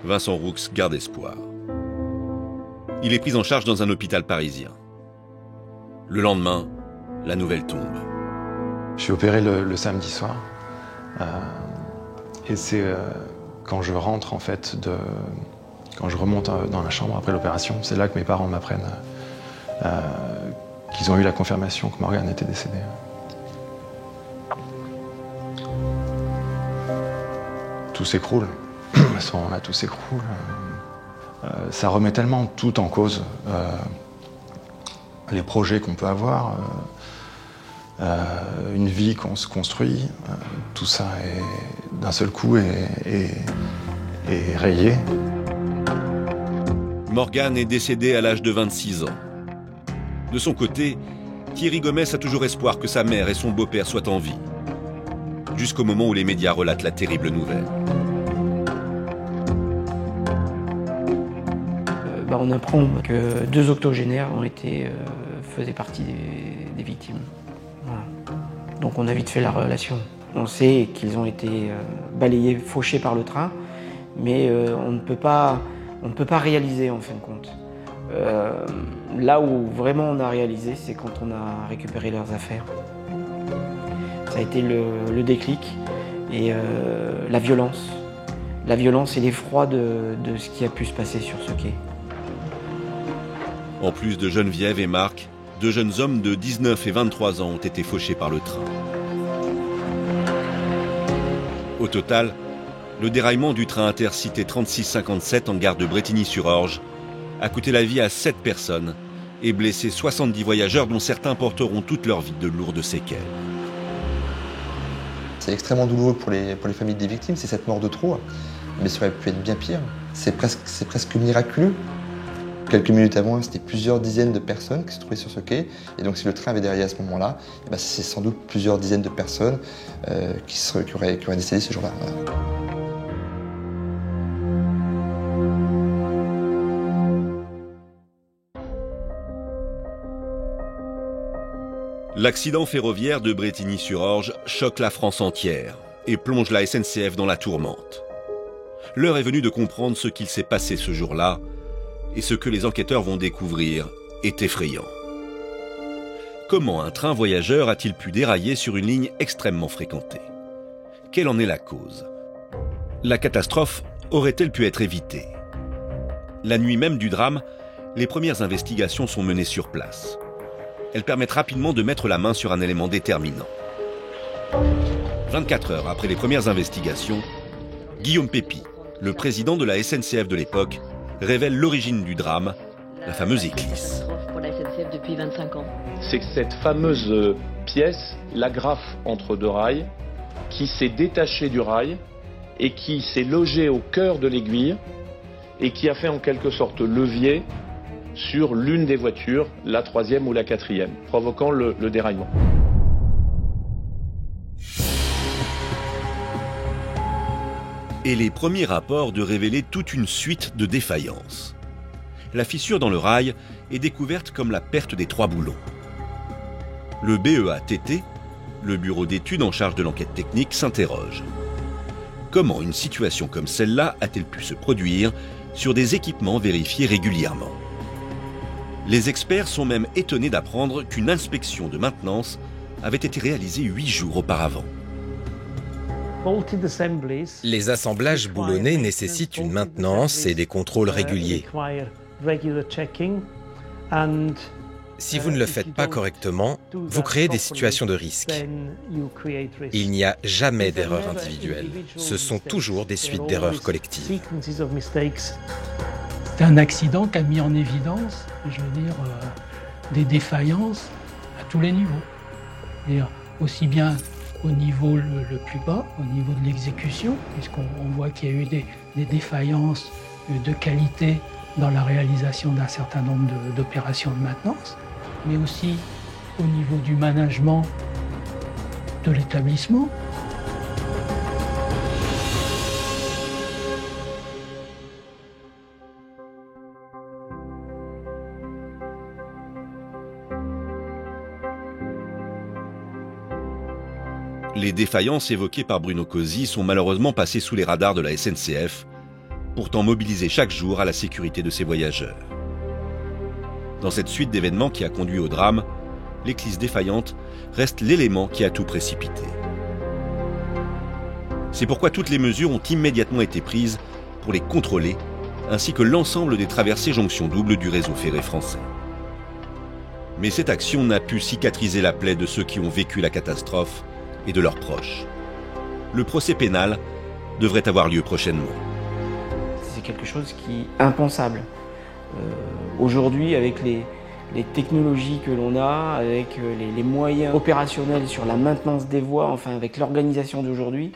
Vincent Roux garde espoir. Il est pris en charge dans un hôpital parisien. Le lendemain, la nouvelle tombe. Je suis opéré le samedi soir. Et c'est quand je rentre, en fait, quand je remonte dans la chambre après l'opération, c'est là que mes parents m'apprennent qu'ils ont eu la confirmation que Morgane était décédée. Tout s'écroule. À ce moment-là, tout s'écroule. Ça remet tellement tout en cause. Les projets qu'on peut avoir, une vie qu'on se construit, tout ça est d'un seul coup est rayé. Morgane est décédée à l'âge de 26 ans. De son côté, Thierry Gomès a toujours espoir que sa mère et son beau-père soient en vie. Jusqu'au moment où les médias relatent la terrible nouvelle. On apprend que 2 octogénaires faisaient partie des victimes. Voilà. Donc on a vite fait la relation. On sait qu'ils ont été balayés, fauchés par le train, mais on ne peut pas réaliser en fin de compte. Là où vraiment on a réalisé, c'est quand on a récupéré leurs affaires. Ça a été le déclic et la violence et l'effroi de ce qui a pu se passer sur ce quai. En plus de Geneviève et Marc, 2 jeunes hommes de 19 et 23 ans ont été fauchés par le train. Au total, le déraillement du train intercité 3657 en gare de Brétigny-sur-Orge a coûté la vie à 7 personnes et blessé 70 voyageurs dont certains porteront toute leur vie de lourdes séquelles. C'est extrêmement douloureux pour les familles des victimes, c'est cette mort de trop, mais ça aurait pu être bien pire. C'est presque miraculeux. Quelques minutes avant, c'était plusieurs dizaines de personnes qui se trouvaient sur ce quai. Et donc si le train avait déraillé à ce moment-là, c'est sans doute plusieurs dizaines de personnes qui auraient décédé ce jour-là. L'accident ferroviaire de Brétigny-sur-Orge choque la France entière et plonge la SNCF dans la tourmente. L'heure est venue de comprendre ce qu'il s'est passé ce jour-là, et ce que les enquêteurs vont découvrir est effrayant. Comment un train voyageur a-t-il pu dérailler sur une ligne extrêmement fréquentée? Quelle en est la cause? La catastrophe aurait-elle pu être évitée? La nuit même du drame, les premières investigations sont menées sur place. Elles permettent rapidement de mettre la main sur un élément déterminant. 24 heures après les premières investigations, Guillaume Pépi, le président de la SNCF de l'époque, révèle l'origine du drame, la fameuse éclisse. Pour la SNCF depuis 25 ans. C'est cette fameuse pièce, l'agrafe entre 2 rails, qui s'est détachée du rail et qui s'est logée au cœur de l'aiguille et qui a fait en quelque sorte levier sur l'une des voitures, la 3e ou la 4e, provoquant le déraillement. Et les premiers rapports de révéler toute une suite de défaillances. La fissure dans le rail est découverte comme la perte des 3 boulons. Le BEATT, le bureau d'études en charge de l'enquête technique, s'interroge. Comment une situation comme celle-là a-t-elle pu se produire sur des équipements vérifiés régulièrement? Les experts sont même étonnés d'apprendre qu'une inspection de maintenance avait été réalisée 8 jours auparavant. Les assemblages boulonnés nécessitent une maintenance et des contrôles réguliers. Si vous ne le faites pas correctement, vous créez des situations de risque. Il n'y a jamais d'erreur individuelle. Ce sont toujours des suites d'erreurs collectives. C'est un accident qui a mis en évidence, je veux dire, des défaillances à tous les niveaux. C'est-à-dire aussi bien au niveau le plus bas, au niveau de l'exécution, puisqu'on voit qu'il y a eu des défaillances de qualité dans la réalisation d'un certain nombre d'opérations de maintenance, mais aussi au niveau du management de l'établissement. Les défaillances évoquées par Bruno Cosi sont malheureusement passées sous les radars de la SNCF, pourtant mobilisée chaque jour à la sécurité de ses voyageurs. Dans cette suite d'événements qui a conduit au drame, l'éclisse défaillante reste l'élément qui a tout précipité. C'est pourquoi toutes les mesures ont immédiatement été prises pour les contrôler, ainsi que l'ensemble des traversées jonction double du réseau ferré français. Mais cette action n'a pu cicatriser la plaie de ceux qui ont vécu la catastrophe et de leurs proches. Le procès pénal devrait avoir lieu prochainement. C'est quelque chose qui est impensable. Aujourd'hui, avec les technologies que l'on a, avec les moyens opérationnels sur la maintenance des voies, enfin avec l'organisation d'aujourd'hui,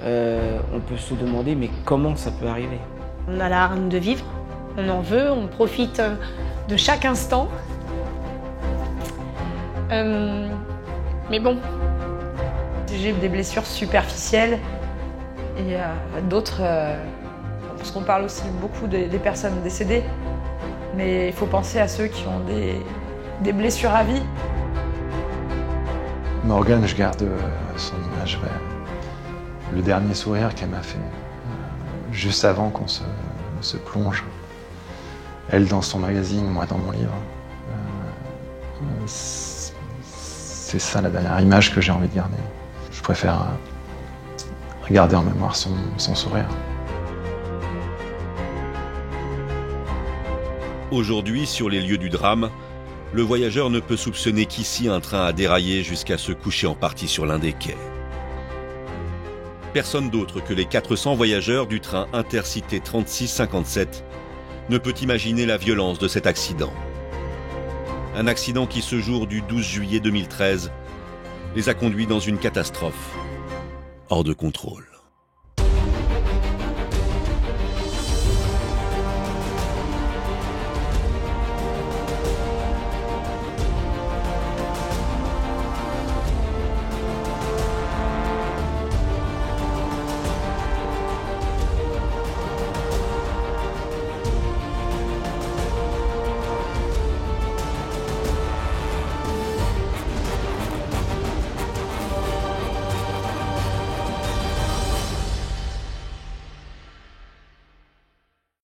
on peut se demander mais comment ça peut arriver? On a la hargne de vivre, on en veut, on profite de chaque instant. Mais bon, j'ai des blessures superficielles et d'autres, parce qu'on parle aussi beaucoup des personnes décédées, mais il faut penser à ceux qui ont des blessures à vie. Morgane, je garde son image, le dernier sourire qu'elle m'a fait, juste avant qu'on se plonge. Elle dans son magazine, moi dans mon livre. C'est ça la dernière image que j'ai envie de garder. Je préfère regarder en mémoire son sourire. Aujourd'hui, sur les lieux du drame, le voyageur ne peut soupçonner qu'ici un train a déraillé jusqu'à se coucher en partie sur l'un des quais. Personne d'autre que les 400 voyageurs du train Intercité 3657 ne peut imaginer la violence de cet accident. Un accident qui, ce jour du 12 juillet 2013, les a conduits dans une catastrophe hors de contrôle.